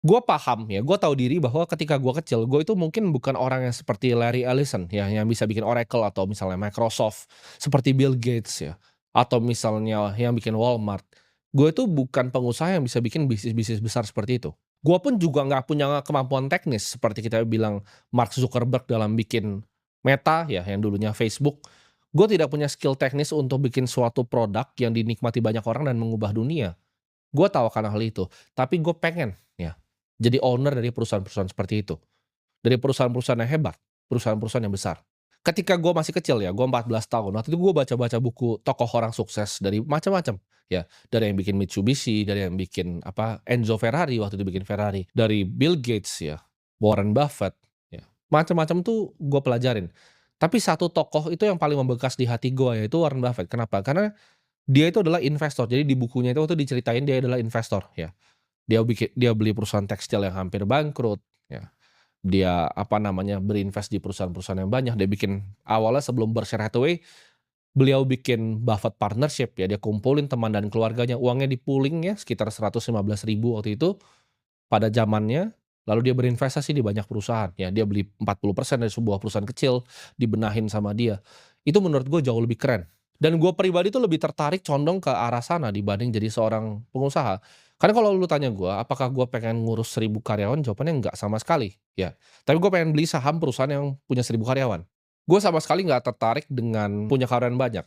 Gue paham ya, gue tahu diri bahwa ketika gue kecil, gue itu mungkin bukan orang yang seperti Larry Ellison ya, yang bisa bikin Oracle atau misalnya Microsoft, seperti Bill Gates ya, atau misalnya yang bikin Walmart. Gue itu bukan pengusaha yang bisa bikin bisnis-bisnis besar seperti itu. Gue pun juga nggak punya kemampuan teknis seperti kita bilang Mark Zuckerberg dalam bikin Meta ya, yang dulunya Facebook. Gue tidak punya skill teknis untuk bikin suatu produk yang dinikmati banyak orang dan mengubah dunia. Gue tahu akan hal itu, tapi gue pengen ya, jadi owner dari perusahaan-perusahaan seperti itu. Dari perusahaan-perusahaan yang hebat, perusahaan-perusahaan yang besar. Ketika gue masih kecil ya, gue 14 tahun, waktu itu gue baca-baca buku tokoh orang sukses dari macam-macam, ya. Dari yang bikin Mitsubishi, dari yang bikin apa, Enzo Ferrari, waktu itu bikin Ferrari, dari Bill Gates ya, Warren Buffett, ya. Macam-macam tuh gue pelajarin. Tapi satu tokoh itu yang paling membekas di hati gue, yaitu Warren Buffett. Kenapa? Karena dia itu adalah investor. Jadi di bukunya itu waktu diceritain dia adalah investor ya. Dia beli perusahaan tekstil yang hampir bangkrut ya. Dia apa namanya, berinvest di perusahaan-perusahaan yang banyak. Dia bikin awalnya sebelum Berkshire Hathaway, beliau bikin Buffett Partnership ya. Dia kumpulin teman dan keluarganya, uangnya di-pooling ya sekitar 115.000 waktu itu pada zamannya. Lalu dia berinvestasi di banyak perusahaan ya. Dia beli 40% dari sebuah perusahaan kecil, dibenahin sama dia. Itu menurut gue jauh lebih keren. Dan gue pribadi tuh lebih tertarik condong ke arah sana dibanding jadi seorang pengusaha. Karena kalau lu tanya gue, apakah gue pengen ngurus 1.000 karyawan? Jawabannya enggak sama sekali, ya. Tapi gue pengen beli saham perusahaan yang punya 1.000 karyawan. Gue sama sekali nggak tertarik dengan punya karyawan banyak.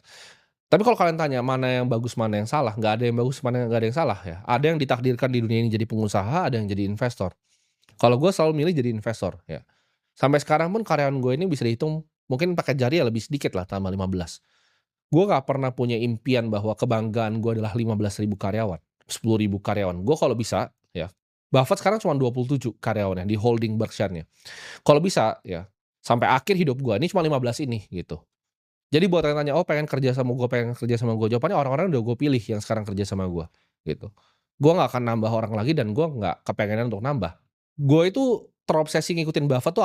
Tapi kalau kalian tanya mana yang bagus, mana yang salah, nggak ada yang bagus, mana yang nggak ada yang salah ya. Ada yang ditakdirkan di dunia ini jadi pengusaha, ada yang jadi investor. Kalau gue selalu milih jadi investor, ya. Sampai sekarang pun karyawan gue ini bisa dihitung mungkin pakai jari ya lebih sedikit lah, tambah 15. Gue nggak pernah punya impian bahwa kebanggaan gue adalah 15.000 karyawan, 10.000 karyawan. Gue kalau bisa ya, Buffett sekarang cuma 27 karyawannya di holding Berkshire-nya. Kalau bisa ya, sampai akhir hidup gue ini cuma 15 ini gitu. Jadi buat yang tanya, "Oh pengen kerja sama gue, pengen kerja sama gue," jawabannya orang-orang udah gue pilih yang sekarang kerja sama gue, gitu. Gue nggak akan nambah orang lagi dan gue nggak kepengenan untuk nambah. Gue itu terobsesi ngikutin Buffett tuh